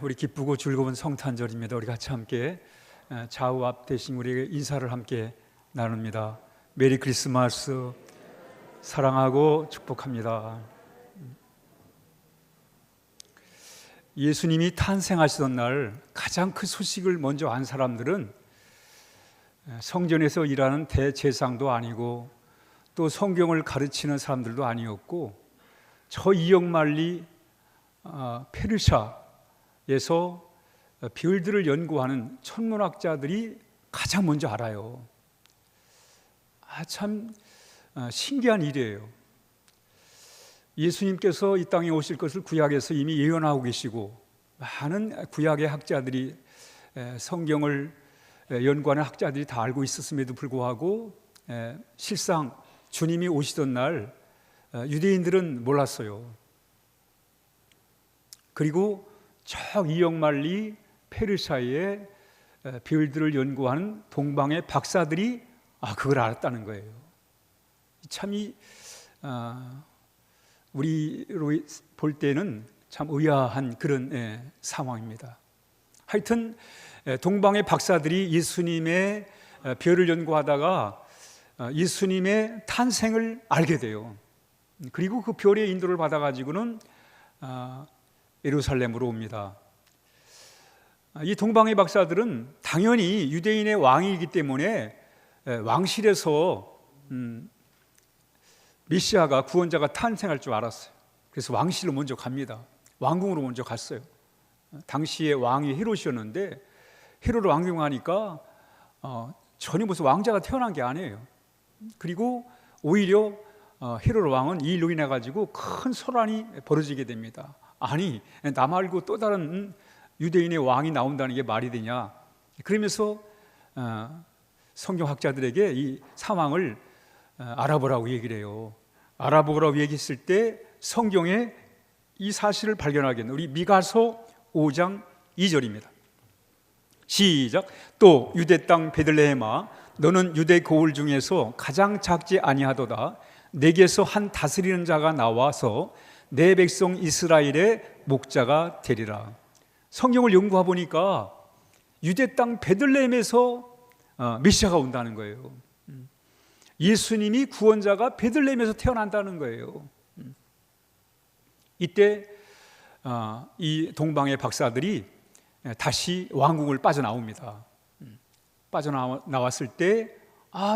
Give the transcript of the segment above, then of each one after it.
우리 기쁘고 즐거운 성탄절입니다. 우리 같이 함께 좌우 앞 대신 우리에게 인사를 함께 나눕니다. 메리 크리스마스. 사랑하고 축복합니다. 예수님이 탄생하시던 날 가장 큰 소식을 먼저 안 사람들은 성전에서 일하는 대제사장도 아니고 또 성경을 가르치는 사람들도 아니었고 저 이역만리 페르시아에서 별들을 연구하는 천문학자들이 가장 먼저 알아요. 참 신기한 일이에요. 예수님께서 이 땅에 오실 것을 구약에서 이미 예언하고 계시고 많은 구약의 학자들이 성경을 연구하는 학자들이 다 알고 있었음에도 불구하고 실상 주님이 오시던 날 유대인들은 몰랐어요. 그리고 저 이역만리 페르시아의 별들을 연구하는 동방의 박사들이 그걸 알았다는 거예요. 참이 우리로 볼 때는 참 의아한 그런 상황입니다. 하여튼 동방의 박사들이 예수님의 별을 연구하다가 예수님의 탄생을 알게 돼요. 그리고 그 별의 인도를 받아가지고는 예루살렘으로 옵니다. 이 동방의 박사들은 당연히 유대인의 왕이기 때문에 왕실에서 메시아가 구원자가 탄생할 줄 알았어요. 그래서 왕실로 먼저 갑니다. 왕궁으로 먼저 갔어요. 당시에 왕이 헤롯이었는데 헤롯을 왕궁하니까 전혀 무슨 왕자가 태어난 게 아니에요. 그리고 오히려 헤롯 왕은 이 일로 인해 가지고 큰 소란이 벌어지게 됩니다. 아니, 나 말고 또 다른 유대인의 왕이 나온다는 게 말이 되냐? 그러면서 성경학자들에게 이 상황을 알아보라고 얘기를 해요. 알아보라고 얘기했을 때 성경에 이 사실을 발견하게 됩니다. 우리 미가서 5장 2절입니다. 시작. 또 유대 땅 베들레헴아, 너는 유대 고을 중에서 가장 작지 아니하도다. 내게서 한 다스리는 자가 나와서 내 백성 이스라엘의 목자가 되리라. 성경을 연구해 보니까 유대 땅 베들레헴에서 메시아가 온다는 거예요. 예수님이 구원자가 베들레헴에서 태어난다는 거예요. 이때 이 동방의 박사들이 다시 왕궁을 빠져나옵니다. 빠져나왔을 때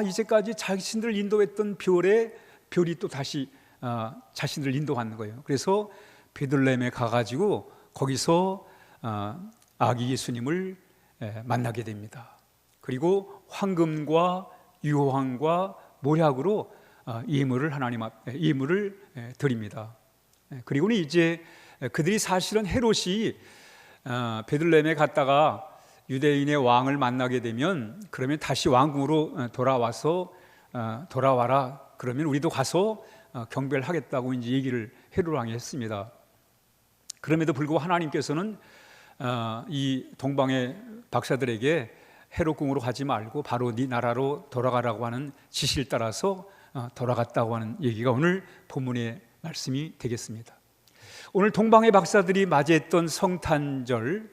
이제까지 자신들을 인도했던 별이 또 다시 자신들을 인도하는 거예요. 그래서 베들레헴에 가가지고 거기서 아기 예수님을 만나게 됩니다. 그리고 황금과 유황과 모략으로 예물을 하나님 앞에 예물을 드립니다. 그리고는 이제 그들이 사실은 헤롯이 베들레헴에 갔다가 유대인의 왕을 만나게 되면 그러면 다시 왕궁으로 돌아와라. 그러면 우리도 가서 경배를 하겠다고 이제 얘기를 헤롯 왕이 했습니다. 그럼에도 불구하고 하나님께서는 이 동방의 박사들에게 헤롯 궁으로 가지 말고 바로 네 나라로 돌아가라고 하는 지시를 따라서 돌아갔다고 하는 얘기가 오늘 본문의 말씀이 되겠습니다. 오늘 동방의 박사들이 맞이했던 성탄절을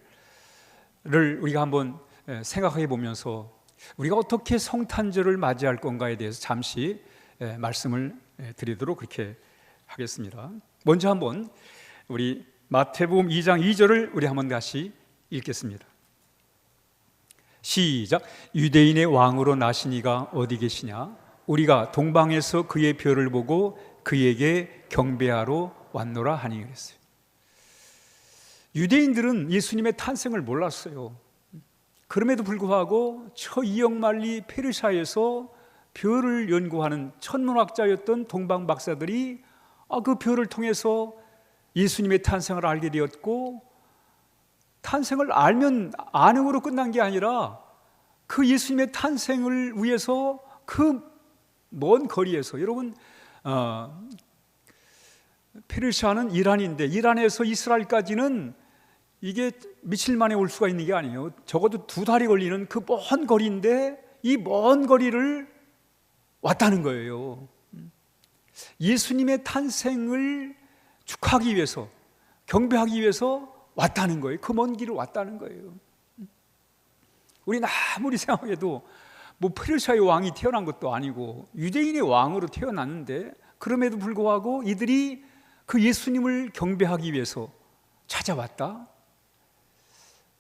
우리가 한번 생각해 보면서 우리가 어떻게 성탄절을 맞이할 건가에 대해서 잠시 말씀을 드리도록 그렇게 하겠습니다. 먼저 한번 우리 마태복음 2장 2절을 우리 한번 다시 읽겠습니다. 시작. 유대인의 왕으로 나신 이가 어디 계시냐? 우리가 동방에서 그의 별을 보고 그에게 경배하러 왔노라 하니 그랬어요. 유대인들은 예수님의 탄생을 몰랐어요. 그럼에도 불구하고 저 이역만리 페르시아에서 별을 연구하는 천문학자였던 동방 박사들이 그 별을 통해서 예수님의 탄생을 알게 되었고, 탄생을 알면 안음으로 끝난 게 아니라 그 예수님의 탄생을 위해서 그 먼 거리에서, 여러분 페르시아는 이란인데 이란에서 이스라엘까지는 이게 며칠 만에 올 수가 있는 게 아니에요. 적어도 2달이 걸리는 그 먼 거리인데 이 먼 거리를 왔다는 거예요. 예수님의 탄생을 축하하기 위해서, 경배하기 위해서 왔다는 거예요. 그 먼 길을 왔다는 거예요. 우리는 아무리 생각해도 뭐 페르시아의 왕이 태어난 것도 아니고 유대인의 왕으로 태어났는데, 그럼에도 불구하고 이들이 그 예수님을 경배하기 위해서 찾아왔다?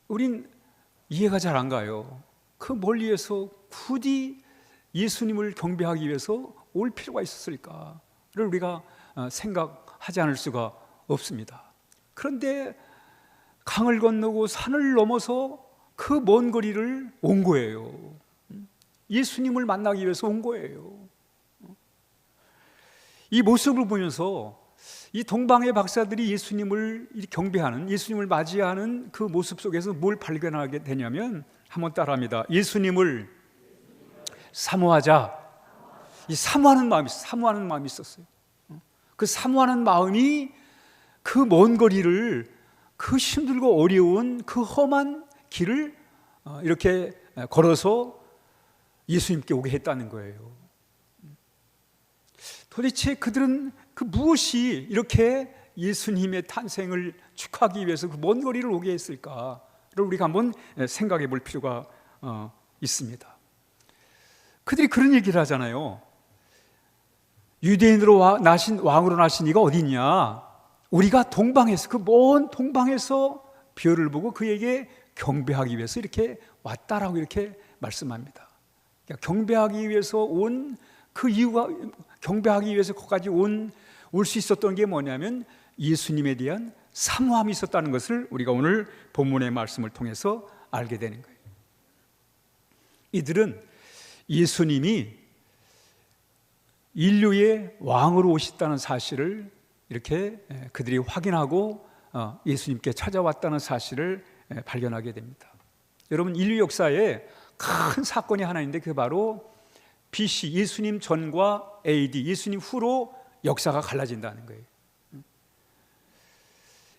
우린 이해가 잘 안 가요. 그 멀리에서 굳이 예수님을 경배하기 위해서 올 필요가 있었을까를 우리가 생각하지 않을 수가 없습니다. 그런데 강을 건너고 산을 넘어서 그 먼 거리를 온 거예요. 예수님을 만나기 위해서 온 거예요. 이 모습을 보면서 이 동방의 박사들이 예수님을 경배하는, 예수님을 맞이하는 그 모습 속에서 뭘 발견하게 되냐면, 한번 따라합니다. 예수님을 사모하자. 이 사모하는 마음이 있었어요. 그 사모하는 마음이 그 먼 거리를, 그 힘들고 어려운 그 험한 길을 이렇게 걸어서 예수님께 오게 했다는 거예요. 도대체 그들은 그 무엇이 이렇게 예수님의 탄생을 축하하기 위해서 그 먼 거리를 오게 했을까를 우리가 한번 생각해 볼 필요가 있습니다. 그들이 그런 얘기를 하잖아요. 유대인으로 나신 왕으로 나신 이가 어디 있냐? 우리가 동방에서, 그 먼 동방에서 별을 보고 그에게 경배하기 위해서 이렇게 왔다라고 이렇게 말씀합니다. 그러니까 경배하기 위해서 온 그 이유가, 경배하기 위해서 거기까지 올 수 있었던 게 뭐냐면 예수님에 대한 사모함이 있었다는 것을 우리가 오늘 본문의 말씀을 통해서 알게 되는 거예요. 이들은 예수님이 인류의 왕으로 오셨다는 사실을 이렇게 그들이 확인하고 예수님께 찾아왔다는 사실을 발견하게 됩니다. 여러분, 인류 역사에 큰 사건이 하나 있는데 그게 바로 BC, 예수님 전과 AD, 예수님 후로 역사가 갈라진다는 거예요.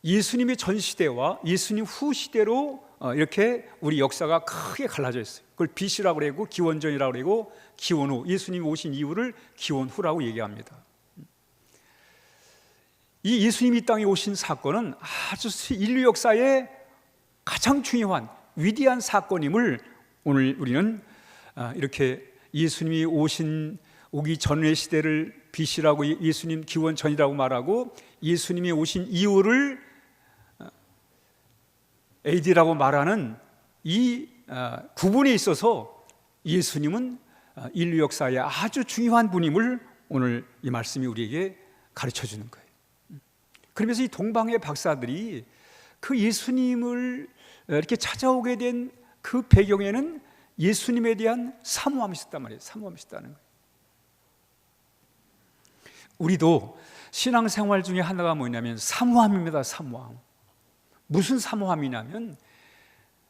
예수님의 전 시대와 예수님 후 시대로 이렇게 우리 역사가 크게 갈라져 있어요. 그걸 BC라고 그러고 기원전이라고 그러고 기원 후, 예수님이 오신 이후를 기원 후라고 얘기합니다. 이 예수님이 이 땅에 오신 사건은 아주 인류 역사의 가장 중요한 위대한 사건임을 오늘 우리는 이렇게 예수님이 오기 전의 시대를 BC라고, 예수님 기원 전이라고 말하고 예수님이 오신 이후를 AD라고 말하는 이 구분에 있어서 예수님은 인류 역사의 아주 중요한 분임을 오늘 이 말씀이 우리에게 가르쳐 주는 거예요. 그러면서 이 동방의 박사들이 그 예수님을 이렇게 찾아오게 된 그 배경에는 예수님에 대한 사모함이 있었단 말이에요. 사모함이 있었다는 거예요. 우리도 신앙생활 중에 하나가 뭐냐면 사모함입니다. 사모함. 무슨 사모함이냐면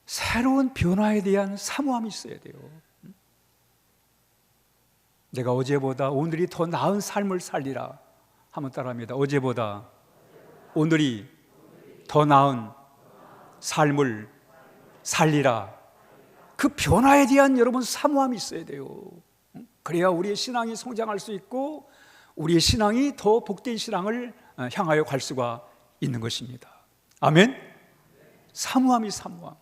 새로운 변화에 대한 사모함이 있어야 돼요. 내가 어제보다 오늘이 더 나은 삶을 살리라. 한번 따라합니다. 어제보다 오늘이 더 나은 삶을 살리라. 그 변화에 대한 여러분 사모함이 있어야 돼요. 그래야 우리의 신앙이 성장할 수 있고 우리의 신앙이 더 복된 신앙을 향하여 갈 수가 있는 것입니다. 아멘. 사모함이 사모함.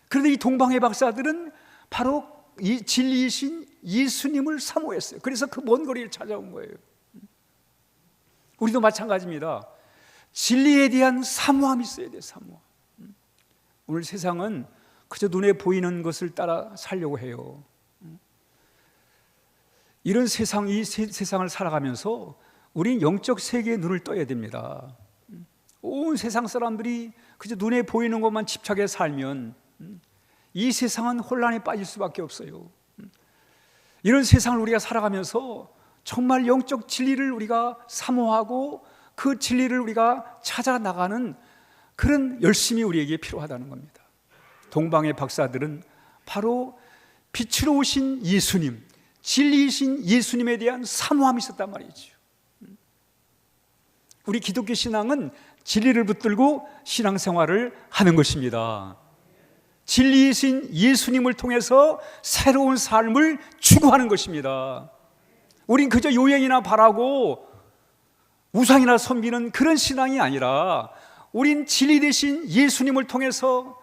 그런데 이 동방의 박사들은 바로 이 진리이신 예수님을 사모했어요. 그래서 그 먼 거리를 찾아온 거예요. 우리도 마찬가지입니다. 진리에 대한 사모함이 있어야 돼요. 사모함. 오늘 세상은 그저 눈에 보이는 것을 따라 살려고 해요. 이런 세상, 이 세상을 살아가면서 우린 영적 세계에 눈을 떠야 됩니다. 온 세상 사람들이 그저 눈에 보이는 것만 집착해 살면 이 세상은 혼란에 빠질 수밖에 없어요. 이런 세상을 우리가 살아가면서 정말 영적 진리를 우리가 사모하고 그 진리를 우리가 찾아 나가는 그런 열심이 우리에게 필요하다는 겁니다. 동방의 박사들은 바로 빛으로 오신 예수님, 진리이신 예수님에 대한 사모함이 있었단 말이죠. 우리 기독교 신앙은 진리를 붙들고 신앙생활을 하는 것입니다. 진리이신 예수님을 통해서 새로운 삶을 추구하는 것입니다. 우린 그저 요행이나 바라고 우상이나 섬기는 그런 신앙이 아니라 우린 진리 되신 예수님을 통해서,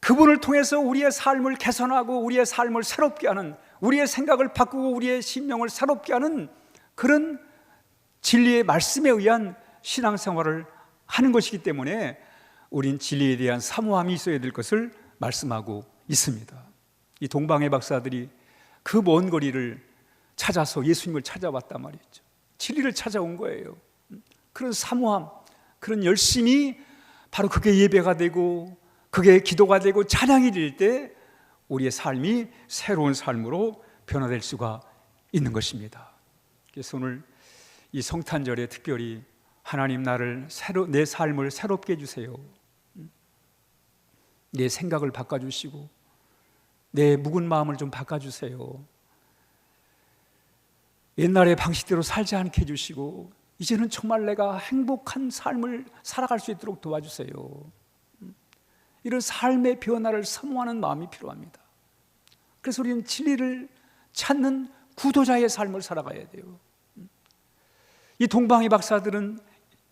그분을 통해서 우리의 삶을 개선하고 우리의 삶을 새롭게 하는, 우리의 생각을 바꾸고 우리의 심령을 새롭게 하는 그런 진리의 말씀에 의한 신앙생활을 하는 것이기 때문에 우린 진리에 대한 사모함이 있어야 될 것을 말씀하고 있습니다. 이 동방의 박사들이 그 먼 거리를 찾아서 예수님을 찾아왔단 말이죠. 진리를 찾아온 거예요. 그런 사모함, 그런 열심이 바로 그게 예배가 되고 그게 기도가 되고 찬양이 될 때 우리의 삶이 새로운 삶으로 변화될 수가 있는 것입니다. 그래서 오늘 이 성탄절에 특별히 하나님 나를 내 삶을 새롭게 해주세요. 내 생각을 바꿔주시고 내 묵은 마음을 좀 바꿔주세요. 옛날의 방식대로 살지 않게 해주시고 이제는 정말 내가 행복한 삶을 살아갈 수 있도록 도와주세요. 이런 삶의 변화를 사모하는 마음이 필요합니다. 그래서 우리는 진리를 찾는 구도자의 삶을 살아가야 돼요. 이 동방의 박사들은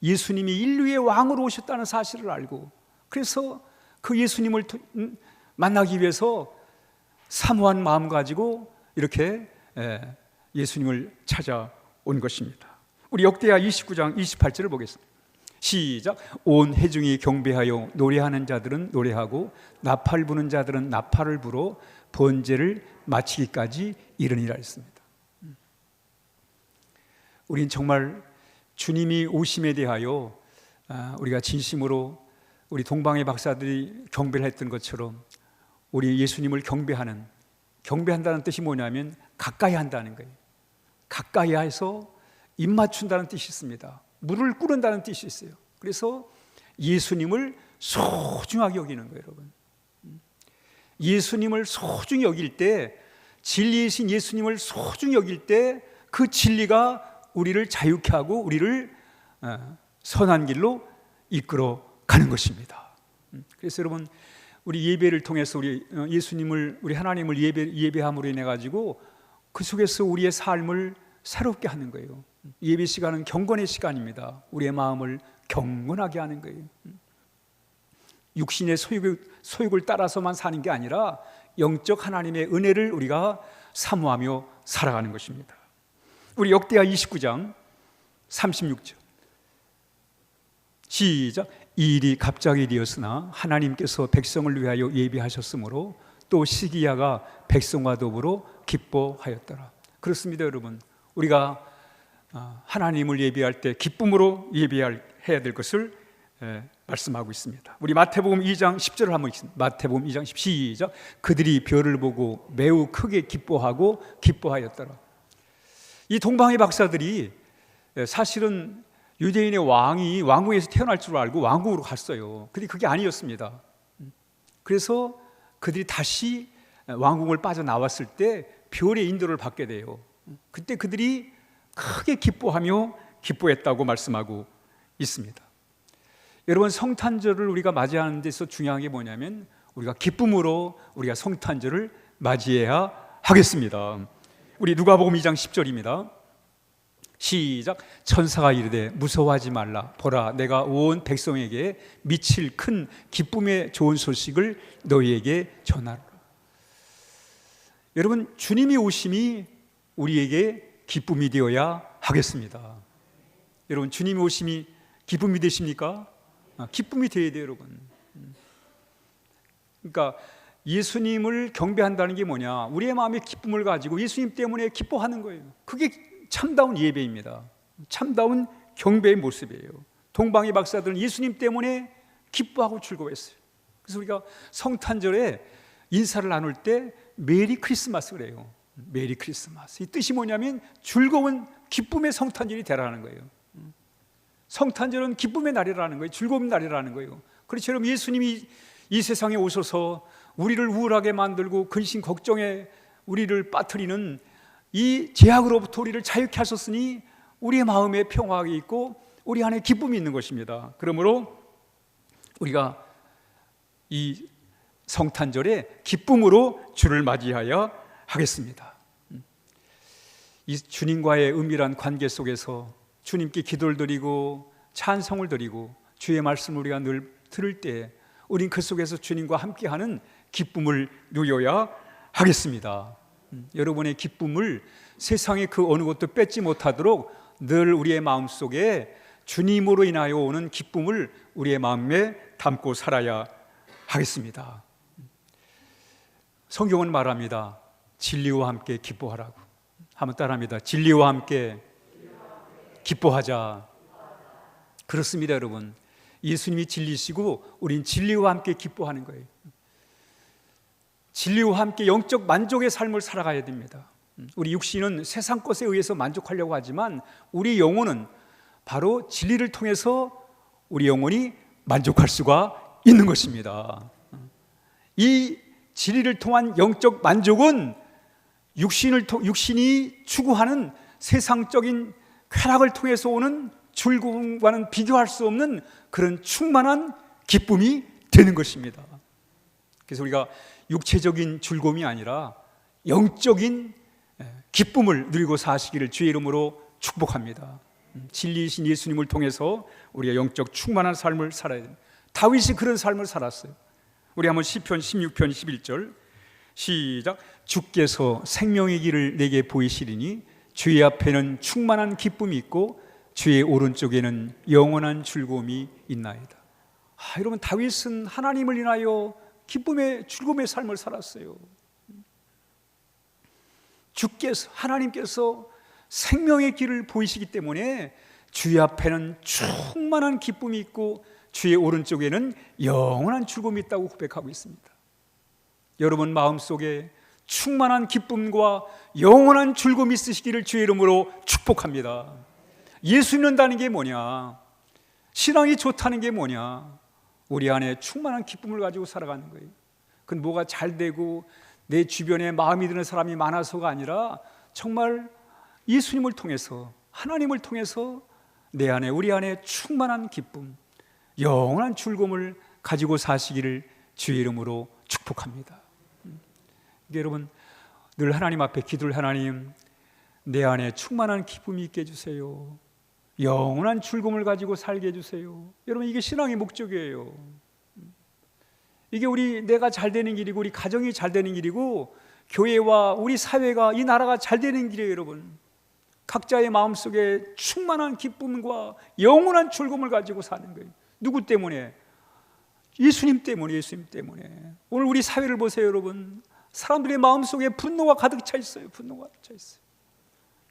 예수님이 인류의 왕으로 오셨다는 사실을 알고, 그래서 그 예수님을 만나기 위해서 사모한 마음 가지고 이렇게 예수님을 찾아온 것입니다. 우리 역대하 29장 28절을 보겠습니다. 시작. 온 회중이 경배하여 노래하는 자들은 노래하고 나팔 부는 자들은 나팔을 불어 번제를 마치기까지 이르니라 했습니다. 우린 정말 주님이 오심에 대하여 우리가 진심으로 우리 동방의 박사들이 경배를 했던 것처럼 우리 예수님을 경배한다는 뜻이 뭐냐면 가까이 한다는 거예요. 가까이 해서 입 맞춘다는 뜻이 있습니다. 물을 끓는다는 뜻이 있어요. 그래서 예수님을 소중하게 여기는 거예요, 여러분. 예수님을 소중히 여길 때, 진리이신 예수님을 소중히 여길 때 그 진리가 우리를 자유케 하고 우리를 선한 길로 이끌어 가는 것입니다. 그래서 여러분, 우리 예배를 통해서 우리 예수님을, 우리 하나님을 예배함으로 인해 가지고 그 속에서 우리의 삶을 새롭게 하는 거예요. 예배 시간은 경건의 시간입니다. 우리의 마음을 경건하게 하는 거예요. 육신의 소욕을 따라서만 사는 게 아니라 영적 하나님의 은혜를 우리가 사모하며 살아가는 것입니다. 우리 역대하 29장 36절 시작. 이 일이 갑자기 되었으나 하나님께서 백성을 위하여 예비하셨으므로 또 시기야가 백성과 더불어 기뻐하였더라. 그렇습니다, 여러분. 우리가 하나님을 예배할 때 기쁨으로 예배해야 될 것을 말씀하고 있습니다. 우리 마태복음 2장 10절을 한번 읽습니다. 마태복음 2장 10절 시작. 그들이 별을 보고 매우 크게 기뻐하고 기뻐하였더라. 이 동방의 박사들이 사실은 유대인의 왕이 왕궁에서 태어날 줄 알고 왕궁으로 갔어요. 근데 그게 아니었습니다. 그래서 그들이 다시 왕궁을 빠져나왔을 때 별의 인도를 받게 돼요. 그때 그들이 크게 기뻐하며 기뻐했다고 말씀하고 있습니다. 여러분, 성탄절을 우리가 맞이하는 데서 중요한 게 뭐냐면 우리가 기쁨으로 우리가 성탄절을 맞이해야 하겠습니다. 우리 누가복음 2장 10절입니다. 시작. 천사가 이르되 무서워하지 말라. 보라, 내가 온 백성에게 미칠 큰 기쁨의 좋은 소식을 너희에게 전하라. 여러분, 주님이 오심이 우리에게 기쁨이 되어야 하겠습니다. 여러분, 주님이 오심이 기쁨이 되십니까? 기쁨이 되어야 돼요, 여러분. 그러니까 예수님을 경배한다는 게 뭐냐? 우리의 마음에 기쁨을 가지고 예수님 때문에 기뻐하는 거예요. 그게 참다운 예배입니다. 참다운 경배의 모습이에요. 동방의 박사들은 예수님 때문에 기뻐하고 즐거워했어요. 그래서 우리가 성탄절에 인사를 나눌 때 메리 크리스마스 그래요. 메리 크리스마스. 이 뜻이 뭐냐면 즐거운 기쁨의 성탄절이 되라는 거예요. 성탄절은 기쁨의 날이라는 거예요. 즐거운 날이라는 거예요. 그렇죠. 여러분, 예수님이 이 세상에 오셔서 우리를 우울하게 만들고 근심 걱정에 우리를 빠뜨리는 이 죄악으로부터 우리를 자유케 하셨으니 우리의 마음에 평화가 있고 우리 안에 기쁨이 있는 것입니다. 그러므로 우리가 이 성탄절에 기쁨으로 주를 맞이하여 하겠습니다. 이 주님과의 은밀한 관계 속에서 주님께 기도를 드리고 찬송을 드리고 주의 말씀을 우리가 늘 들을 때 우린 그 속에서 주님과 함께하는 기쁨을 누려야 하겠습니다. 여러분의 기쁨을 세상의 그 어느 것도 뺏지 못하도록 늘 우리의 마음속에 주님으로 인하여 오는 기쁨을 우리의 마음에 담고 살아야 하겠습니다. 성경은 말합니다. 진리와 함께 기뻐하라고. 한번 따라합니다. 진리와 함께 기뻐하자. 그렇습니다, 여러분. 예수님이 진리시고 우린 진리와 함께 기뻐하는 거예요. 진리와 함께 영적 만족의 삶을 살아가야 됩니다. 우리 육신은 세상 것에 의해서 만족하려고 하지만 우리 영혼은 바로 진리를 통해서 우리 영혼이 만족할 수가 있는 것입니다. 이 진리를 통한 영적 만족은 육신이 추구하는 세상적인 쾌락을 통해서 오는 즐거움과는 비교할 수 없는 그런 충만한 기쁨이 되는 것입니다. 그래서 우리가 육체적인 즐거움이 아니라 영적인 기쁨을 누리고 사시기를 주의 이름으로 축복합니다. 진리이신 예수님을 통해서 우리가 영적 충만한 삶을 살아야 됩니다. 다윗이 그런 삶을 살았어요. 우리 한번 시편 16편 11절 시작. 주께서 생명의 길을 내게 보이시리니 주의 앞에는 충만한 기쁨이 있고 주의 오른쪽에는 영원한 즐거움이 있나이다. 여러분, 다윗은 하나님을 인하여 기쁨의 즐거움의 삶을 살았어요. 주께서, 하나님께서 생명의 길을 보이시기 때문에 주의 앞에는 충만한 기쁨이 있고 주의 오른쪽에는 영원한 즐거움이 있다고 고백하고 있습니다. 여러분 마음속에 충만한 기쁨과 영원한 즐거움이 있으시기를 주의 이름으로 축복합니다. 예수 믿는다는 게 뭐냐? 신앙이 좋다는 게 뭐냐? 우리 안에 충만한 기쁨을 가지고 살아가는 거예요. 그건 뭐가 잘 되고 내 주변에 마음이 드는 사람이 많아서가 아니라 정말 예수님을 통해서, 하나님을 통해서 내 안에, 우리 안에 충만한 기쁨, 영원한 즐거움을 가지고 사시기를 주의 이름으로 축복합니다. 여러분 늘 하나님 앞에 기도를, 하나님 내 안에 충만한 기쁨이 있게 해주세요. 영원한 즐거움을 가지고 살게 해주세요. 여러분 이게 신앙의 목적이에요. 이게 내가 잘 되는 길이고 우리 가정이 잘 되는 길이고 교회와 우리 사회가, 이 나라가 잘 되는 길이에요. 여러분 각자의 마음속에 충만한 기쁨과 영원한 즐거움을 가지고 사는 거예요. 누구 때문에? 예수님 때문에. 예수님 때문에. 오늘 우리 사회를 보세요. 여러분 사람들의 마음속에 분노가 가득 차 있어요. 분노가 가득 차 있어요.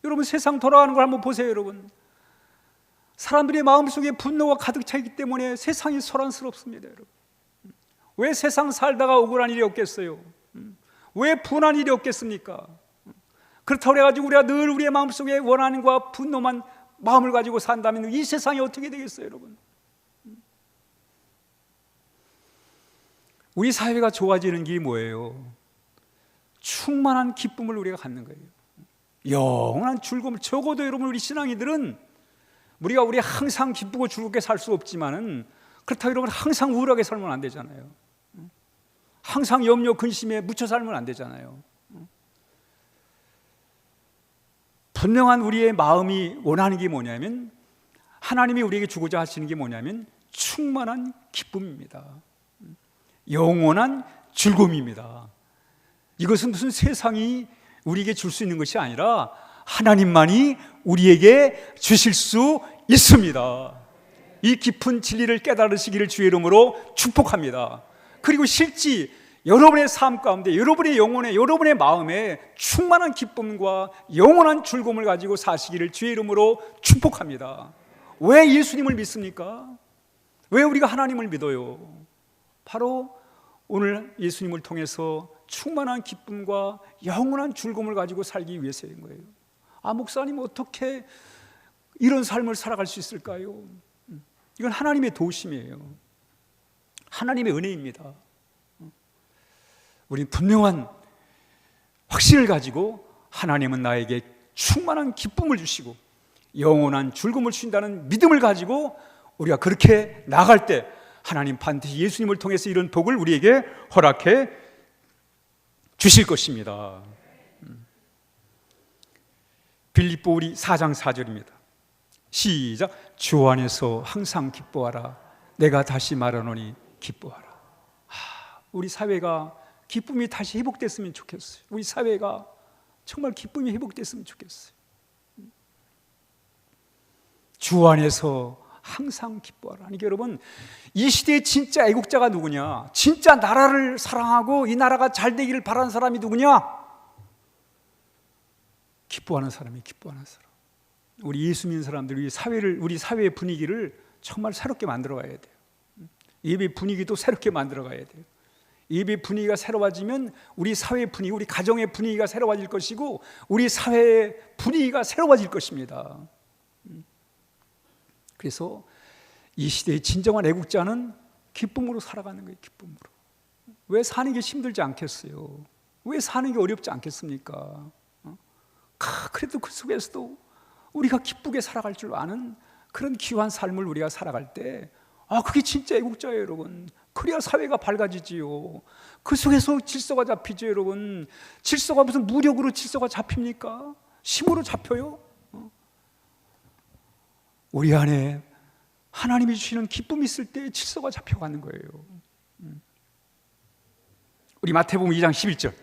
여러분 세상 돌아가는 걸 한번 보세요. 여러분 사람들의 마음속에 분노가 가득 차 있기 때문에 세상이 소란스럽습니다. 여러분 왜 세상 살다가 억울한 일이 없겠어요? 왜 분한 일이 없겠습니까? 그렇다고 해가지고 우리가 늘 우리의 마음속에 원한과 분노만 마음을 가지고 산다면 이 세상이 어떻게 되겠어요? 여러분 우리 사회가 좋아지는 길이 뭐예요? 충만한 기쁨을 우리가 갖는 거예요. 영원한 즐거움을. 적어도 여러분 우리 신앙이들은 우리가 항상 기쁘고 즐겁게 살 수 없지만은 그렇다고 여러분 항상 우울하게 살면 안 되잖아요. 항상 염려 근심에 묻혀 살면 안 되잖아요. 분명한 우리의 마음이 원하는 게 뭐냐면, 하나님이 우리에게 주고자 하시는 게 뭐냐면 충만한 기쁨입니다. 영원한 즐거움입니다. 이것은 무슨 세상이 우리에게 줄 수 있는 것이 아니라 하나님만이 우리에게 주실 수 있습니다. 이 깊은 진리를 깨달으시기를 주의 이름으로 축복합니다. 그리고 실제 여러분의 삶 가운데, 여러분의 영혼에, 여러분의 마음에 충만한 기쁨과 영원한 즐거움을 가지고 사시기를 주의 이름으로 축복합니다. 왜 예수님을 믿습니까? 왜 우리가 하나님을 믿어요? 바로 오늘 예수님을 통해서 충만한 기쁨과 영원한 즐거움을 가지고 살기 위해서인 거예요. 목사님 어떻게 이런 삶을 살아갈 수 있을까요? 이건 하나님의 도우심이에요. 하나님의 은혜입니다. 우리는 분명한 확신을 가지고 하나님은 나에게 충만한 기쁨을 주시고 영원한 즐거움을 주신다는 믿음을 가지고 우리가 그렇게 나아갈 때 하나님 반드시 예수님을 통해서 이런 복을 우리에게 허락해 주실 것입니다. 빌립보 우리 4장 4절입니다. 시작. 주 안에서 항상 기뻐하라. 내가 다시 말하노니 기뻐하라. 우리 사회가 기쁨이 다시 회복됐으면 좋겠어요. 우리 사회가 정말 기쁨이 회복됐으면 좋겠어요. 주 안에서 항상 기뻐하라. 그러니까 여러분, 이 시대의 진짜 애국자가 누구냐? 진짜 나라를 사랑하고 이 나라가 잘 되기를 바라는 사람이 누구냐? 기뻐하는 사람이 기뻐하는 사람. 우리 예수 믿는 사람들이 우리 사회의 분위기를 정말 새롭게 만들어 가야 돼요. 예배 분위기도 새롭게 만들어 가야 돼요. 예배 분위기가 새로워지면 우리 사회 분위기, 우리 가정의 분위기가 새로워질 것이고 우리 사회의 분위기가 새로워질 것입니다. 그래서 이 시대의 진정한 애국자는 기쁨으로 살아가는 거예요. 기쁨으로. 왜 사는 게 힘들지 않겠어요? 왜 사는 게 어렵지 않겠습니까? 그래도 그 속에서도 우리가 기쁘게 살아갈 줄 아는 그런 귀한 삶을 우리가 살아갈 때, 그게 진짜 애국자예요, 여러분. 그래야 사회가 밝아지지요. 그 속에서 질서가 잡히죠, 여러분. 질서가 무슨 무력으로 질서가 잡힙니까? 힘으로 잡혀요? 우리 안에 하나님이 주시는 기쁨이 있을 때 질서가 잡혀가는 거예요. 우리 마태복음 2장 11절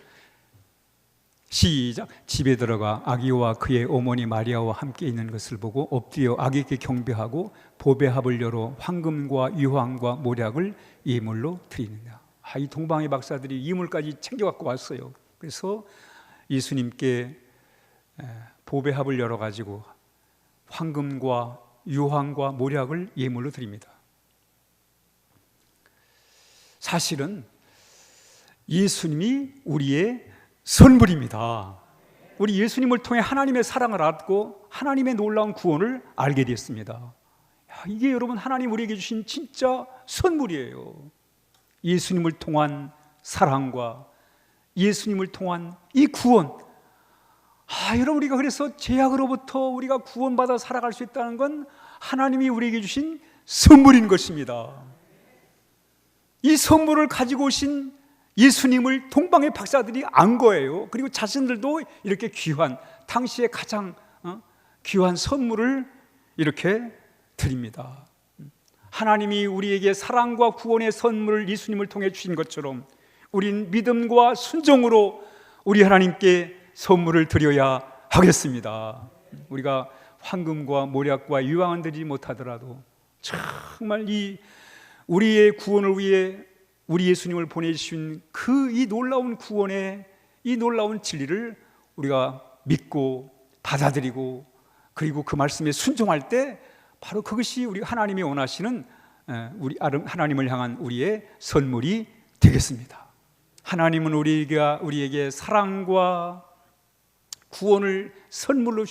시작. 집에 들어가 아기와 그의 어머니 마리아와 함께 있는 것을 보고 엎드려 아기께 경배하고 보배합을 열어 황금과 유황과 모략을 예물로 드리느냐. 이 동방의 박사들이 예물까지 챙겨갖고 왔어요. 그래서 예수님께 보배합을 열어가지고 황금과 유황과 모략을 예물로 드립니다. 사실은 예수님이 우리의 선물입니다. 우리 예수님을 통해 하나님의 사랑을 알고 하나님의 놀라운 구원을 알게 됐습니다. 이게 여러분 하나님 우리에게 주신 진짜 선물이에요. 예수님을 통한 사랑과 예수님을 통한 이 구원. 여러분 우리가 그래서 죄악으로부터 우리가 구원받아 살아갈 수 있다는 건 하나님이 우리에게 주신 선물인 것입니다. 이 선물을 가지고 오신 예수님을 동방의 박사들이 안 거예요. 그리고 자신들도 이렇게 귀한, 당시에 가장 귀한 선물을 이렇게 드립니다. 하나님이 우리에게 사랑과 구원의 선물을 예수님을 통해 주신 것처럼 우린 믿음과 순종으로 우리 하나님께 선물을 드려야 하겠습니다. 우리가 황금과 모략과 유황은 드리지 못하더라도 정말 우리의 구원을 위해 우리 예수님을 보내주신 이 놀라운 구원의 이 놀라운 진리를 우리가 믿고 받아들이고 그리고 그 말씀에 순종할 때 바로 그것이 우리 하나님이 원하시는 하나님을 향한 우리의 선물이 되겠습니다. 하나님은 우리에게 사랑과 구원을 선물로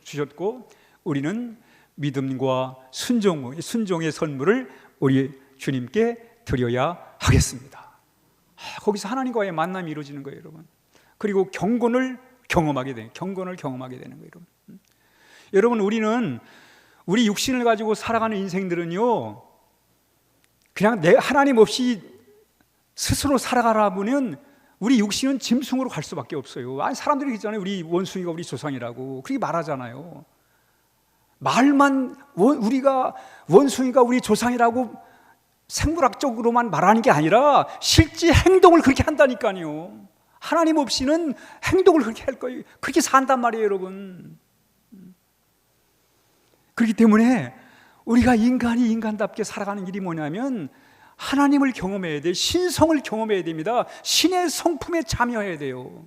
주셨고 우리는 믿음과 순종의 선물을 우리 주님께 드려야 하겠습니다. 거기서 하나님과의 만남이 이루어지는 거예요, 여러분. 그리고 경건을 경험하게 되는 거예요, 여러분. 여러분 우리 육신을 가지고 살아가는 인생들은요, 그냥 하나님 없이 스스로 살아가라 보면 우리 육신은 짐승으로 갈 수밖에 없어요. 사람들이 그러잖아요. 우리 원숭이가 우리 조상이라고 그렇게 말하잖아요. 말만 우리가 원숭이가 우리 조상이라고 생물학적으로만 말하는 게 아니라 실제 행동을 그렇게 한다니까요. 하나님 없이는 행동을 그렇게 할 거예요. 그렇게 산단 말이에요, 여러분. 그렇기 때문에 우리가 인간이 인간답게 살아가는 길이 뭐냐면 하나님을 경험해야 돼요. 신성을 경험해야 됩니다. 신의 성품에 참여해야 돼요.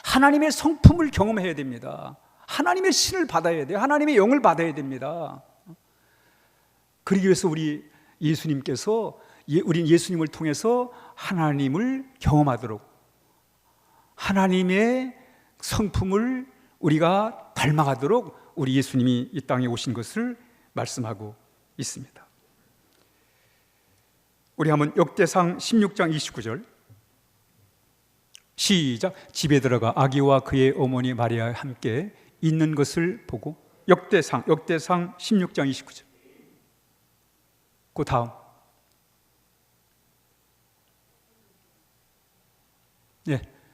하나님의 성품을 경험해야 됩니다. 하나님의 신을 받아야 돼요. 하나님의 영을 받아야 됩니다. 그러기 위해서 우린 예수님을 통해서 하나님을 경험하도록 하나님의 성품을 우리가 닮아가도록 우리 예수님이 이 땅에 오신 것을 말씀하고 있습니다. 우리 한번 역대상 16장 29절 시작. 집에 들어가 아기와 그의 어머니 마리아와 함께 있는 것을 보고 역대상 16장 29절 그 다음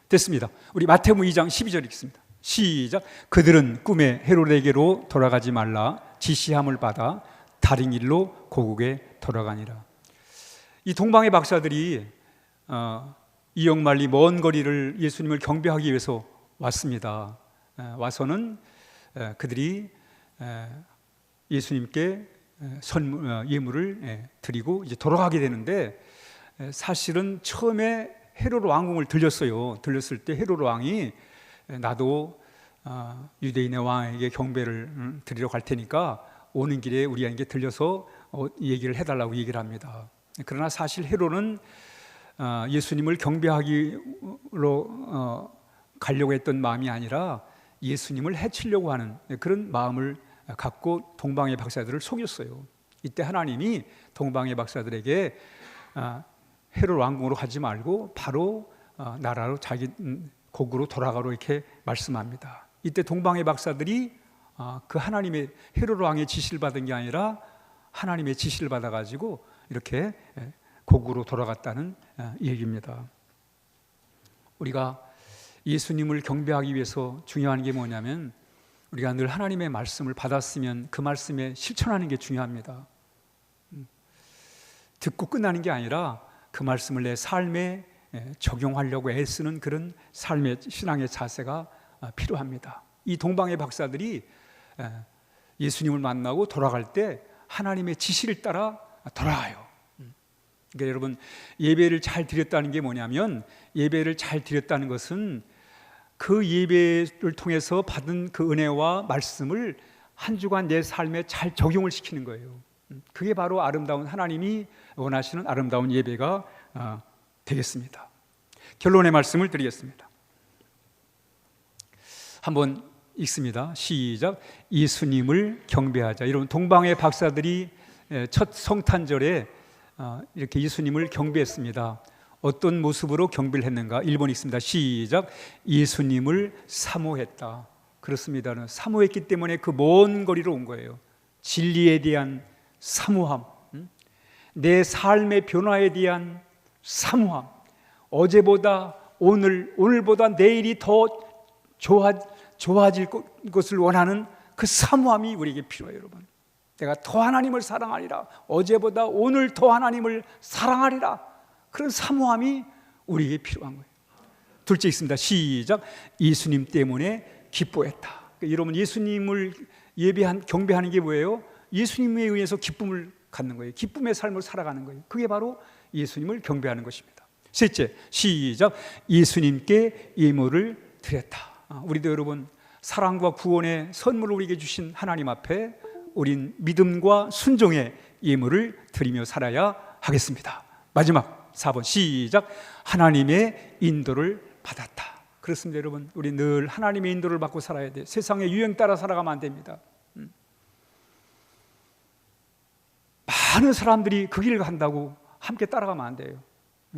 됐습니다. 우리 마태복음 2장 12절 읽습니다. 시작. 그들은 꿈에 헤로데에게로 돌아가지 말라 지시함을 받아 다른 길로 고국에 돌아가니라. 이 동방의 박사들이 이역만리 먼 거리를 예수님을 경배하기 위해서 왔습니다. 와서는 그들이 예수님께 예물을 드리고 이제 돌아가게 되는데, 사실은 처음에 헤로드 왕궁을 들렸어요. 들렸을 때 헤로드 왕이 나도 유대인의 왕에게 경배를 드리러 갈 테니까 오는 길에 우리에게 들려서 얘기를 해달라고 얘기를 합니다. 그러나 사실 헤로는 예수님을 경배하기로 가려고 했던 마음이 아니라 예수님을 해치려고 하는 그런 마음을 갖고 동방의 박사들을 속였어요. 이때 하나님이 동방의 박사들에게 헤롯 왕궁으로 가지 말고 바로 나라로 자기 고국으로 돌아가로 이렇게 말씀합니다. 이때 동방의 박사들이 그 하나님의 헤롯 왕의 지시를 받은 게 아니라 하나님의 지시를 받아가지고 이렇게 고국으로 돌아갔다는 얘기입니다. 우리가 예수님을 경배하기 위해서 중요한 게 뭐냐면, 우리가 늘 하나님의 말씀을 받았으면 그 말씀에 실천하는 게 중요합니다. 듣고 끝나는 게 아니라 그 말씀을 내 삶에 적용하려고 애쓰는 그런 삶의 신앙의 자세가 필요합니다. 이 동방의 박사들이 예수님을 만나고 돌아갈 때 하나님의 지시를 따라 돌아가요. 그러니까 여러분, 예배를 잘 드렸다는 게 뭐냐면, 예배를 잘 드렸다는 것은 그 예배를 통해서 받은 그 은혜와 말씀을 한 주간 내 삶에 잘 적용을 시키는 거예요. 그게 바로 아름다운, 하나님이 원하시는 아름다운 예배가 되겠습니다. 결론의 말씀을 드리겠습니다. 한번 읽습니다. 시작. 예수님을 경배하자. 여러분, 동방의 박사들이 첫 성탄절에 이렇게 예수님을 경배했습니다. 어떤 모습으로 경배를 했는가? 1번 읽습니다. 시작. 예수님을 사모했다. 그렇습니다. 사모했기 때문에 그 먼 거리로 온 거예요. 진리에 대한 사모함, 내 삶의 변화에 대한 사모함, 어제보다 오늘보다 내일이 더 좋아질 것을 원하는 그 사모함이 우리에게 필요해요. 여러분, 내가 더 하나님을 사랑하리라, 어제보다 오늘 더 하나님을 사랑하리라, 그런 사모함이 우리에게 필요한 거예요. 둘째 있습니다. 시작. 예수님 때문에 기뻐했다. 여러분, 예수님을 경배하는 게 뭐예요? 예수님에 의해서 기쁨을 갖는 거예요. 기쁨의 삶을 살아가는 거예요. 그게 바로 예수님을 경배하는 것입니다. 셋째, 시작. 예수님께 예물을 드렸다. 우리도 여러분, 사랑과 구원의 선물을 우리에게 주신 하나님 앞에 우린 믿음과 순종의 예물을 드리며 살아야 하겠습니다. 마지막 4번 시작. 하나님의 인도를 받았다. 그렇습니다. 여러분, 우리 늘 하나님의 인도를 받고 살아야 돼요. 세상의 유행 따라 살아가면 안 됩니다. 많은 사람들이 그 길을 간다고 함께 따라가면 안 돼요.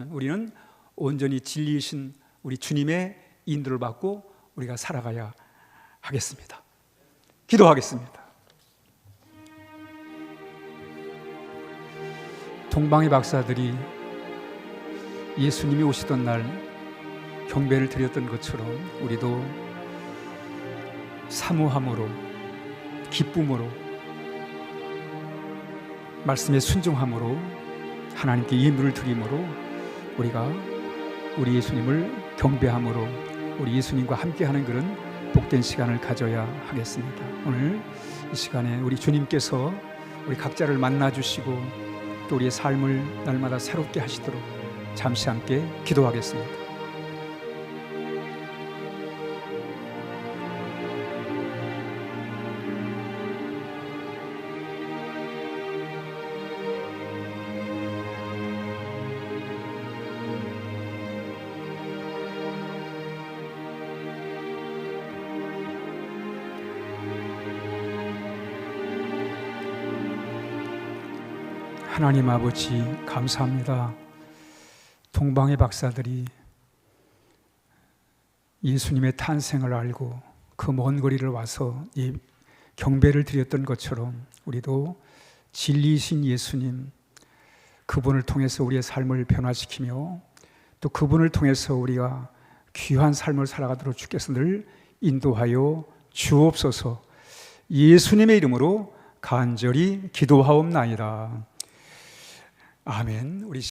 우리는 온전히 진리이신 우리 주님의 인도를 받고 우리가 살아가야 하겠습니다. 기도하겠습니다. 동방의 박사들이 예수님이 오시던 날 경배를 드렸던 것처럼 우리도 사모함으로, 기쁨으로, 말씀에 순종함으로, 하나님께 예물을 드림으로 우리가 우리 예수님을 경배함으로 우리 예수님과 함께하는 그런 복된 시간을 가져야 하겠습니다. 오늘 이 시간에 우리 주님께서 우리 각자를 만나주시고 또 우리의 삶을 날마다 새롭게 하시도록 잠시 함께 기도하겠습니다. 하나님 아버지, 감사합니다. 동방의 박사들이 예수님의 탄생을 알고 그 먼 거리를 와서 이 경배를 드렸던 것처럼 우리도 진리이신 예수님, 그분을 통해서 우리의 삶을 변화시키며 또 그분을 통해서 우리가 귀한 삶을 살아가도록 주께서 늘 인도하여 주옵소서. 예수님의 이름으로 간절히 기도하옵나이다. 아멘. 우리